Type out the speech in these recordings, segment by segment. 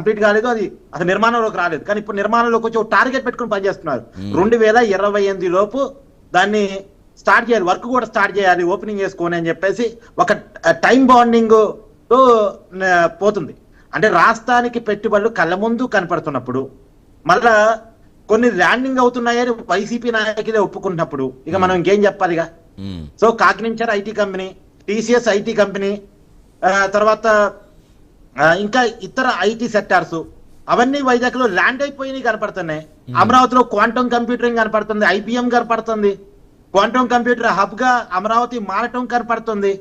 Complete కాలేదు, అది అసలు నిర్మాణంలోకి రాలేదు. కానీ ఇప్పుడు నిర్మాణంలోకి వచ్చి ఒక టార్గెట్ పెట్టుకుని పనిచేస్తున్నారు. 2028 లోపు దాన్ని స్టార్ట్ చేయాలి, వర్క్ కూడా స్టార్ట్ చేయాలి, ఓపెనింగ్ చేసుకోని అని చెప్పేసి ఒక టైం బాండింగ్ తో పోతుంది. అంటే రాష్ట్రానికి పెట్టుబడులు కళ్ళ ముందు కనపడుతున్నప్పుడు మళ్ళా కొన్ని ల్యాండింగ్ అవుతున్నాయని వైసీపీ నాయకులే ఒప్పుకుంటున్నప్పుడు ఇక మనం ఇంకేం చెప్పాలిగా. So Cognizant IT company, TCS IT company, తర్వాత ఇంకా ఇతర ఐటీ సెక్టార్స్ అవన్నీ వైజాగ్ లో ల్యాండ్ అయిపోయినాయి కనపడుతున్నాయి. అమరావతిలో క్వాంటమ్ కంప్యూటరింగ్ కనపడుతుంది, ఐబిఎం కనపడుతుంది, క్వాంటమ్ కంప్యూటర్ హబ్ గా అమరావతి మారటం కనపడుతుంది.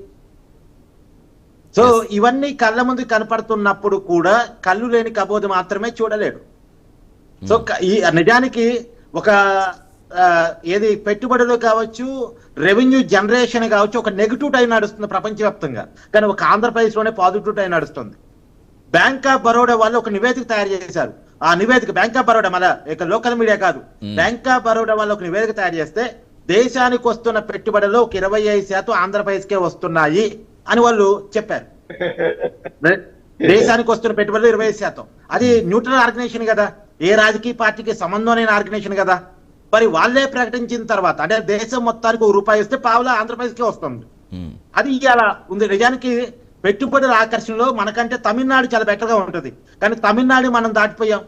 సో ఇవన్నీ కళ్ళ ముందు కనపడుతున్నప్పుడు కూడా కళ్ళు లేని కబోది మాత్రమే చూడలేడు. సో ఈ నిజానికి ఒక ఏది పెట్టుబడులు కావచ్చు, రెవెన్యూ జనరేషన్ కావచ్చు, ఒక నెగిటివ్ టైం నడుస్తుంది ప్రపంచవ్యాప్తంగా, కానీ ఒక ఆంధ్రప్రదేశ్ లోనే పాజిటివ్ టైం నడుస్తుంది. బ్యాంక్ ఆఫ్ బరోడా వాళ్ళు ఒక నివేదిక తయారు చేశారు. ఆ నివేదిక బ్యాంక్ ఆఫ్ బరోడా, మళ్ళా ఇక లోకల్ మీడియా కాదు, బ్యాంక్ ఆఫ్ బరోడా వాళ్ళు ఒక నివేదిక తయారు చేస్తే దేశానికి వస్తున్న పెట్టుబడులు ఒక 25% ఆంధ్రప్రదేశ్కే వస్తున్నాయి అని వాళ్ళు చెప్పారు. దేశానికి వస్తున్న పెట్టుబడులు 25%. అది న్యూట్రల్ ఆర్గనైజేషన్ కదా, ఏ రాజకీయ పార్టీకి సంబంధం లేని ఆర్గనైజేషన్ కదా. మరి వాళ్ళే ప్రకటించిన తర్వాత అంటే దేశం మొత్తానికి ₹1 ఇస్తే పావులా ఆంధ్రప్రదేశ్కే వస్తుంది. అది ఇవాళ ఉంది. నిజానికి పెట్టుబడుల ఆకర్షణలో మనకంటే తమిళనాడు చాలా బెటర్గా ఉంటుంది, కానీ తమిళనాడు మనం దాటిపోయాం,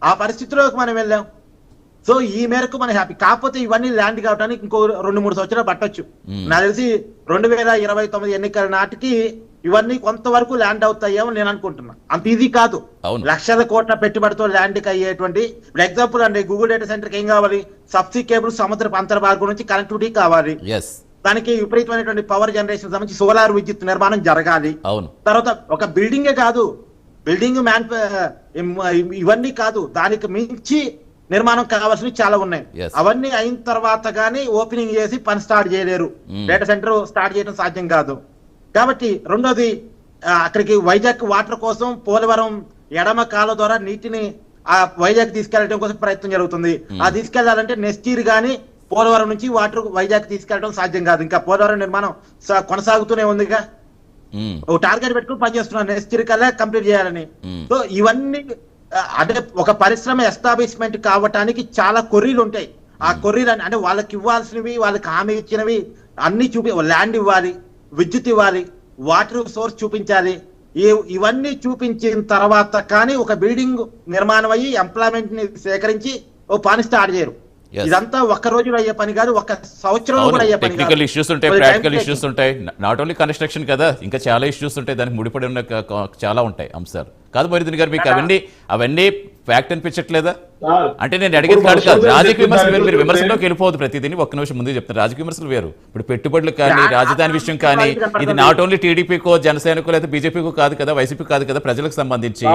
ఆ పరిస్థితిలోకి మనం వెళ్ళాం. సో ఈ మేరకు మనం హ్యాపీ. కాకపోతే ఇవన్నీ ల్యాండ్ కావడానికి ఇంకో 2-3 సంవత్సరాలు పట్టొచ్చు. నాకు తెలిసి 2029 ఎన్నికల నాటికి ఇవన్నీ కొంతవరకు ల్యాండ్ అవుతాయేమో నేను అనుకుంటున్నా. అంత ఈజీ కాదు. లక్షల కోట్ల పెట్టుబడితో ల్యాండ్కి అయ్యేటువంటి, ఇప్పుడు ఎగ్జాంపుల్ అండి, గూగుల్ డేటా సెంటర్కి ఏం కావాలి? సబ్సీ కేబుల్ సముద్ర అంతర్భాగం నుంచి కనెక్టివిటీ కావాలి, దానికి విపరీతమైనటువంటి పవర్ జనరేషన్ సంబంధించి సోలార్ విద్యుత్ నిర్మాణం జరగాలి. తర్వాత ఒక బిల్డింగే కాదు, బిల్డింగ్ ఇవన్నీ కాదు, దానికి మించి నిర్మాణం కావాల్సినవి చాలా ఉన్నాయి. అవన్నీ అయిన తర్వాత గానీ ఓపెనింగ్ చేసి పని స్టార్ట్ చేయలేరు, డేటా సెంటర్ స్టార్ట్ చేయడం సాధ్యం కాదు. కాబట్టి రెండోది, అక్కడికి వైజాగ్ వాటర్ కోసం పోలవరం ఎడమ కాలువ ద్వారా నీటిని ఆ వైజాగ్ తీసుకెళ్లడం కోసం ప్రయత్నం జరుగుతుంది. ఆ తీసుకెళ్లాలంటే నెక్స్ట్ ఇయర్ గానీ పోలవరం నుంచి వాటర్ వైజాగ్ తీసుకెళ్లడం సాధ్యం కాదు. ఇంకా పోలవరం నిర్మాణం కొనసాగుతూనే ఉందిగా, ఒక టార్గెట్ పెట్టుకుని పనిచేస్తున్నారు నెక్స్ట్ ఇయర్ కల్లా కంప్లీట్ చేయాలని. సో ఇవన్నీ అంటే ఒక పరిశ్రమ ఎస్టాబ్లిష్మెంట్ కావటానికి చాలా కొర్రీలు ఉంటాయి. ఆ కొర్రీలు అంటే వాళ్ళకి ఇవ్వాల్సినవి, వాళ్ళకి హామీ ఇచ్చినవి అన్ని ల్యాండ్ ఇవ్వాలి, విద్యుత్ ఇవ్వాలి, వాటర్ సోర్స్ చూపించాలి. ఇవన్నీ చూపించిన తర్వాత కానీ ఒక బిల్డింగ్ నిర్మాణం అయ్యి ఎంప్లాయ్మెంట్ ని సేకరించి ఓ పని స్టార్ట్ చేయరు. ఇదంతా ఒక్క రోజులో అయ్యే పని కాదు, ఒక సంవత్సరంలో కూడా అయ్యే పని. టెక్నికల్ ఇష్యూస్ ఉంటాయి, ప్రాక్టికల్ ఇష్యూస్ ఉంటాయి, నాట్ ఓన్లీ కన్స్ట్రక్షన్ కదా, ఇంకా చాలా ఇష్యూస్ ఉంటాయి, దానికి ముడిపడి ఉన్న చాలా ఉంటాయి అంశాలు కాదు. మొయినుద్దీన్ గారు, మీకు అవన్నీ ఫ్యాక్ట్ అనిపించట్లేదా? అంటే నేను అడిగేది కాదు కాదు రాజకీయ విమర్శలు, మీరు విమర్శలోకి వెళ్ళిపోవద్దు ప్రతిదీ. ఒక్క నిమిషం ముందు చెప్తాను, రాజకీయ విమర్శలు వేరు. ఇప్పుడు పెట్టుబడులు కానీ, రాజధాని విషయం కానీ, ఇది నాట్ ఓన్లీ టీడీపీకో, జనసేనకో లేదా బీజేపీకో కాదు కదా, వైసీపీ కాదు కదా, ప్రజలకు సంబంధించి